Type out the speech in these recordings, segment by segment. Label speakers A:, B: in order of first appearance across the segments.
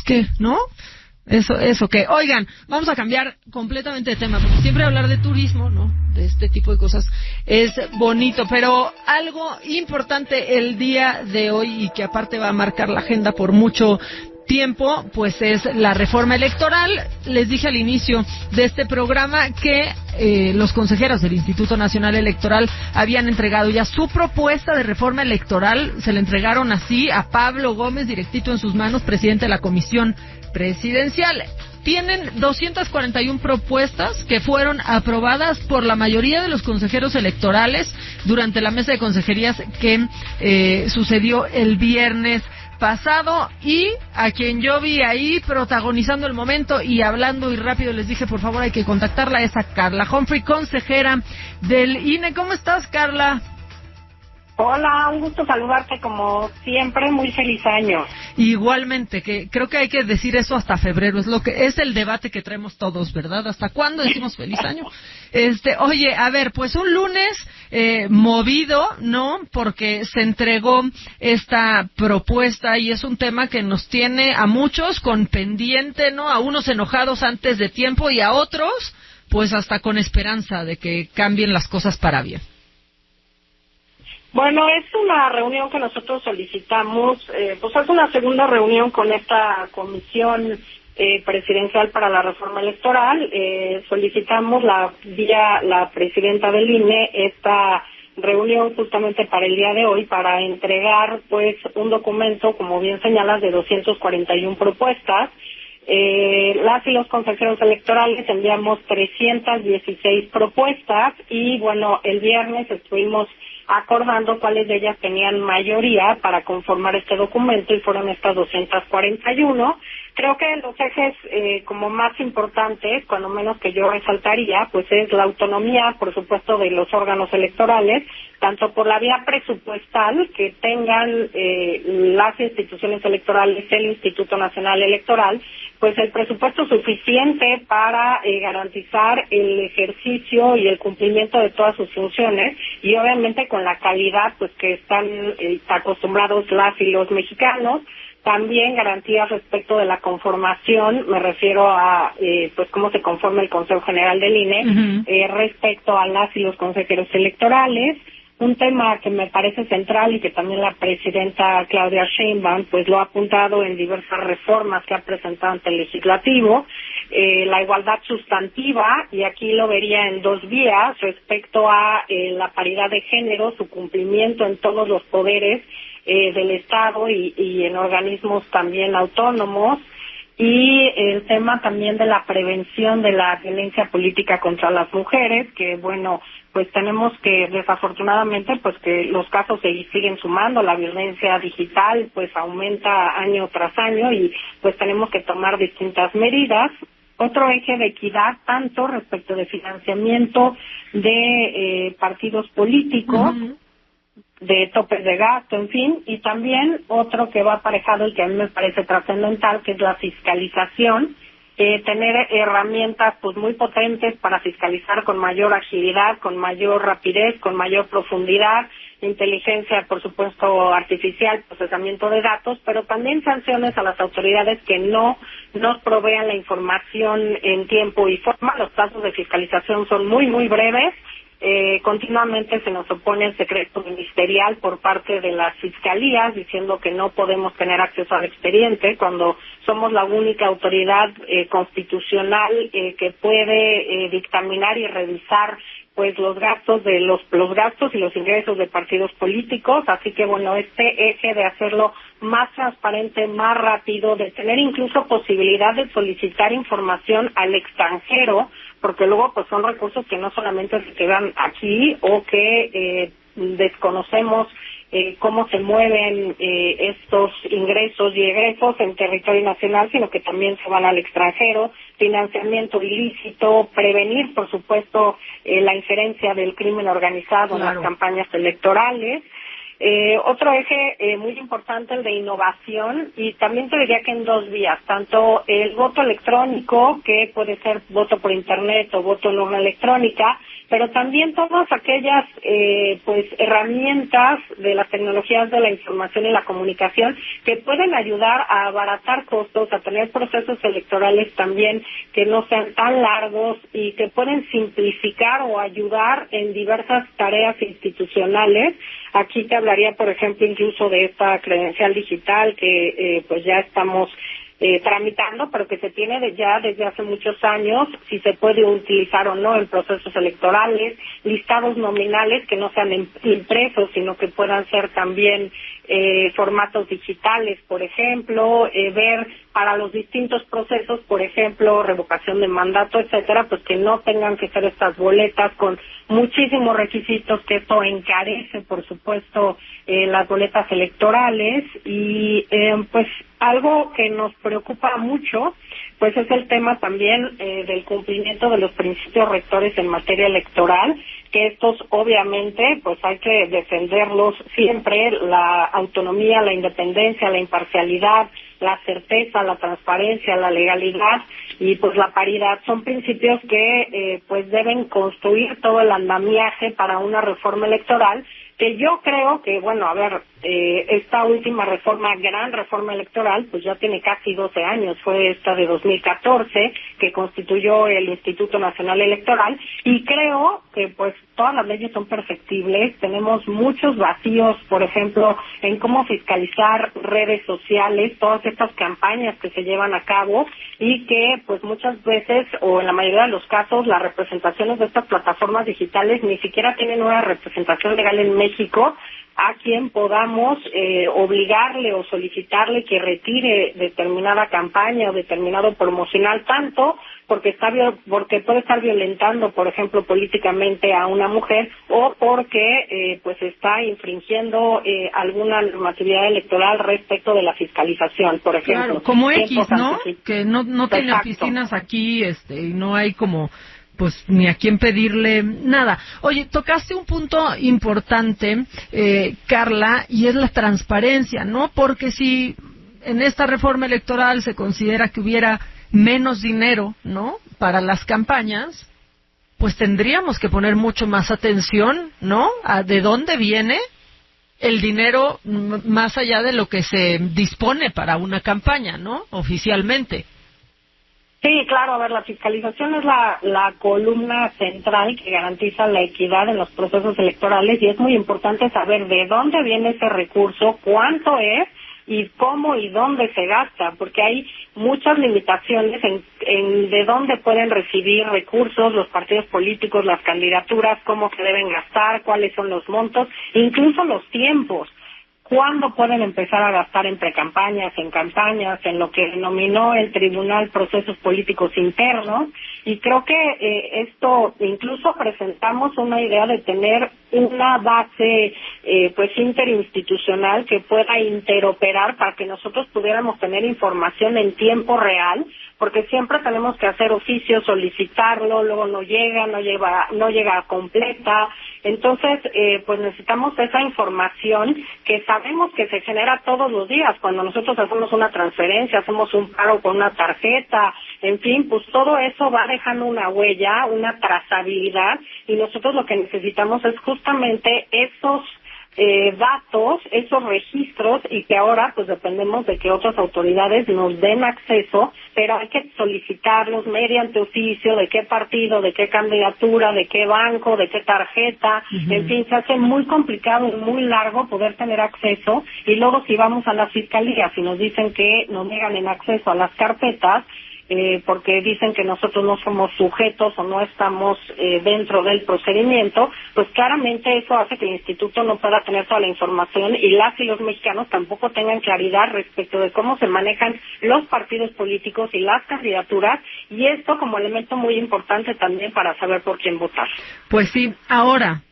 A: ¿qué? ¿No? Eso que, oigan, vamos a cambiar completamente de tema, porque siempre hablar de turismo, ¿no? De este tipo de cosas es bonito, pero algo importante el día de hoy y que aparte va a marcar la agenda por mucho tiempo, pues es la reforma electoral. Les dije al inicio de este programa que los consejeros del Instituto Nacional Electoral habían entregado ya su propuesta de reforma electoral. Se le entregaron así a Pablo Gómez, directito en sus manos, presidente de la Comisión Presidencial. Tienen 241 propuestas que fueron aprobadas por la mayoría de los consejeros electorales durante la mesa de consejerías que sucedió el viernes pasado, y a quien yo vi ahí protagonizando el momento y hablando y rápido les dije, por favor, hay que contactarla, es a Carla Humphrey, consejera del INE. ¿Cómo estás, Carla?
B: Hola, un gusto saludarte como siempre, muy feliz año.
A: Igualmente, que creo que hay que decir eso hasta febrero, es lo que es el debate que traemos todos, ¿verdad? ¿Hasta cuándo decimos feliz año? Oye, a ver, pues un lunes movido, ¿no? Porque se entregó esta propuesta y es un tema que nos tiene a muchos con pendiente, ¿no? A unos enojados antes de tiempo y a otros, pues hasta con esperanza de que cambien las cosas para bien.
B: Bueno, es una reunión que nosotros solicitamos, pues es una segunda reunión con esta comisión presidencial para la reforma electoral. Solicitamos vía la presidenta del INE esta reunión justamente para el día de hoy para entregar pues un documento, como bien señalas, de 241 propuestas. Las y los consejeros electorales enviamos 316 propuestas y bueno, el viernes estuvimos acordando cuáles de ellas tenían mayoría para conformar este documento y fueron estas 241. Creo que los ejes como más importantes, cuando menos que yo resaltaría, pues es la autonomía, por supuesto, de los órganos electorales, tanto por la vía presupuestal, que tengan las instituciones electorales, el Instituto Nacional Electoral, pues el presupuesto suficiente para garantizar el ejercicio y el cumplimiento de todas sus funciones y obviamente con la calidad pues que están acostumbrados las y los mexicanos. También garantías respecto de la conformación, me refiero a pues cómo se conforma el Consejo General del INE, respecto a las y los consejeros electorales. Un tema que me parece central y que también la presidenta Claudia Sheinbaum pues lo ha apuntado en diversas reformas que ha presentado ante el legislativo, la igualdad sustantiva, y aquí lo vería en dos vías respecto a la paridad de género, su cumplimiento en todos los poderes del Estado y en organismos también autónomos, y el tema también de la prevención de la violencia política contra las mujeres, que bueno, pues tenemos que desafortunadamente pues que los casos se siguen sumando, la violencia digital pues aumenta año tras año y pues tenemos que tomar distintas medidas. Otro eje de equidad, tanto respecto de financiamiento de partidos políticos, de topes de gasto, en fin, y también otro que va aparejado y que a mí me parece trascendental, que es la fiscalización, tener herramientas pues muy potentes para fiscalizar con mayor agilidad, con mayor rapidez, con mayor profundidad, inteligencia, por supuesto, artificial, procesamiento de datos, pero también sanciones a las autoridades que no nos provean la información en tiempo y forma. Los plazos de fiscalización son muy, muy breves. Continuamente se nos opone el secreto ministerial por parte de las fiscalías diciendo que no podemos tener acceso al expediente cuando somos la única autoridad constitucional que puede dictaminar y revisar pues los gastos los gastos y los ingresos de partidos políticos. Así que bueno, este eje de hacerlo más transparente, más rápido, de tener incluso posibilidad de solicitar información al extranjero, porque luego pues son recursos que no solamente se quedan aquí o que desconocemos cómo se mueven estos ingresos y egresos en territorio nacional, sino que también se van al extranjero, financiamiento ilícito, prevenir, por supuesto, la injerencia del crimen organizado en las campañas electorales. Otro eje muy importante, el de innovación, y también te diría que en dos vías, tanto el voto electrónico, que puede ser voto por internet o voto en urna electrónica, pero también todas aquellas pues herramientas de las tecnologías de la información y la comunicación que pueden ayudar a abaratar costos, a tener procesos electorales también que no sean tan largos y que pueden simplificar o ayudar en diversas tareas institucionales. Aquí te hablaría, por ejemplo, incluso de esta credencial digital que pues ya estamos tramitando, pero que se tiene ya desde hace muchos años, si se puede utilizar o no en procesos electorales, listados nominales que no sean impresos, sino que puedan ser también formatos digitales, por ejemplo, ver para los distintos procesos, por ejemplo, revocación de mandato, etcétera, pues que no tengan que ser estas boletas con muchísimos requisitos, que esto encarece, por supuesto, las boletas electorales. Y pues algo que nos preocupa mucho pues es el tema también del cumplimiento de los principios rectores en materia electoral, que estos obviamente pues hay que defenderlos siempre: la autonomía, la independencia, la imparcialidad, la certeza, la transparencia, la legalidad y pues la paridad. Son principios que pues deben construir todo el andamiaje para una reforma electoral, que yo creo que, bueno, a ver, esta última reforma, gran reforma electoral, pues ya tiene casi 12 años, fue esta de 2014, que constituyó el Instituto Nacional Electoral, y creo que pues todas las leyes son perfectibles. Tenemos muchos vacíos, por ejemplo, en cómo fiscalizar redes sociales, todas estas campañas que se llevan a cabo, y que pues muchas veces, o en la mayoría de los casos, las representaciones de estas plataformas digitales ni siquiera tienen una representación legal en México, a quien podamos obligarle o solicitarle que retire determinada campaña o determinado promocional, tanto porque puede estar violentando, por ejemplo, políticamente a una mujer, o porque pues está infringiendo alguna normatividad electoral respecto de la fiscalización, por ejemplo.
A: Claro, como X, ¿no? Que no tiene oficinas aquí, y no hay como pues ni a quién pedirle nada. Oye, tocaste un punto importante, Carla, y es la transparencia, ¿no? Porque si en esta reforma electoral se considera que hubiera menos dinero, ¿no?, para las campañas, pues tendríamos que poner mucho más atención, ¿no?, a de dónde viene el dinero más allá de lo que se dispone para una campaña, ¿no?, oficialmente.
B: Sí, claro, a ver, la fiscalización es la columna central que garantiza la equidad en los procesos electorales, y es muy importante saber de dónde viene ese recurso, cuánto es y cómo y dónde se gasta, porque hay muchas limitaciones en de dónde pueden recibir recursos los partidos políticos, las candidaturas, cómo se deben gastar, cuáles son los montos, incluso los tiempos. ¿Cuándo pueden empezar a gastar en precampañas, en campañas, en lo que denominó el tribunal procesos políticos internos? Y creo que esto, incluso presentamos una idea de tener una base pues interinstitucional que pueda interoperar para que nosotros pudiéramos tener información en tiempo real, porque siempre tenemos que hacer oficio, solicitarlo, luego no llega completa. Entonces, pues necesitamos esa información que sabemos que se genera todos los días. Cuando nosotros hacemos una transferencia, hacemos un pago con una tarjeta, en fin, pues todo eso va dejando una huella, una trazabilidad, y nosotros lo que necesitamos es justamente esos datos, esos registros, y que ahora pues dependemos de que otras autoridades nos den acceso, pero hay que solicitarlos mediante oficio, de qué partido, de qué candidatura, de qué banco, de qué tarjeta. En fin, se hace muy complicado y muy largo poder tener acceso, y luego si vamos a la fiscalía, si nos dicen que nos niegan el acceso a las carpetas, porque dicen que nosotros no somos sujetos o no estamos dentro del procedimiento, pues claramente eso hace que el instituto no pueda tener toda la información, y las y los mexicanos tampoco tengan claridad respecto de cómo se manejan los partidos políticos y las candidaturas, y esto como elemento muy importante también para saber por quién votar.
A: Pues sí, ahora,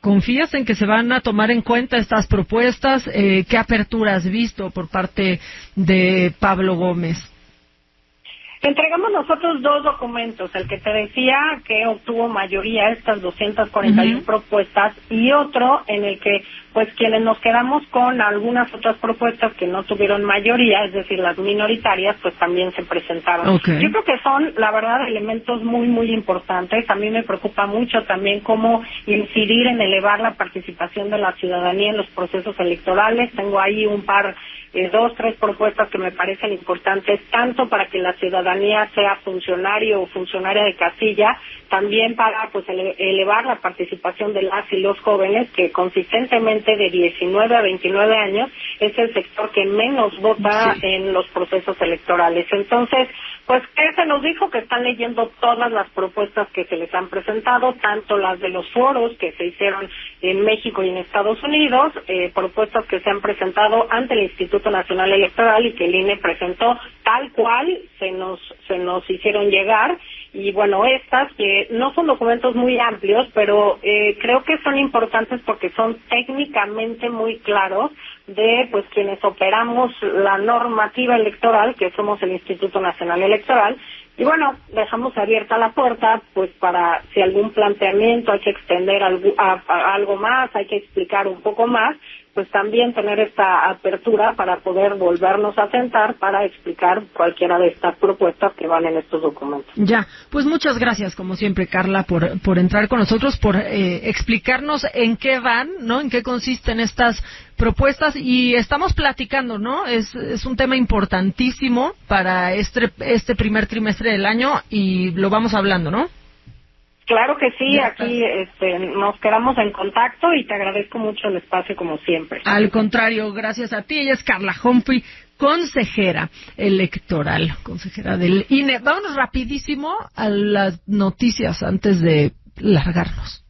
A: ¿confías en que se van a tomar en cuenta estas propuestas? ¿Qué apertura has visto por parte de Pablo Gómez?
B: Entregamos nosotros 2 documentos, el que te decía que obtuvo mayoría, estas 241 propuestas, y otro en el que, pues, quienes nos quedamos con algunas otras propuestas que no tuvieron mayoría, es decir, las minoritarias, pues también se presentaron.
A: Okay.
B: Yo creo que son, la verdad, elementos muy, muy importantes. A mí me preocupa mucho también cómo incidir en elevar la participación de la ciudadanía en los procesos electorales. Tengo ahí un par, 2, 3 propuestas que me parecen importantes, tanto para que la ciudadanía sea funcionario o funcionaria de casilla, también para, pues, elevar la participación de las y los jóvenes, que consistentemente de 19 a 29 años es el sector que menos vota en los procesos electorales. Entonces, pues, ¿qué se nos dijo? Que están leyendo todas las propuestas que se les han presentado, tanto las de los foros que se hicieron en México y en Estados Unidos, propuestas que se han presentado ante el Instituto Nacional Electoral y que el INE presentó tal cual se nos hicieron llegar. Y bueno, estas que no son documentos muy amplios, pero creo que son importantes porque son técnicamente muy claros de, pues, quienes operamos la normativa electoral, que somos el Instituto Nacional Electoral. Y bueno, dejamos abierta la puerta, pues, para si algún planteamiento hay que extender algo más, hay que explicar un poco más, pues también tener esta apertura para poder volvernos a sentar para explicar cualquiera de estas propuestas que van en estos documentos.
A: Ya, pues muchas gracias, como siempre, Carla, por entrar con nosotros, por explicarnos en qué van, ¿no? En qué consisten estas propuestas, y estamos platicando, ¿no? Es un tema importantísimo para este primer trimestre del año y lo vamos hablando, ¿no?
B: Claro que sí, aquí nos quedamos en contacto y te agradezco mucho el espacio como siempre.
A: Al contrario, gracias a ti. Ella es Carla Humphrey, consejera electoral, consejera del INE. Vámonos rapidísimo a las noticias antes de largarnos.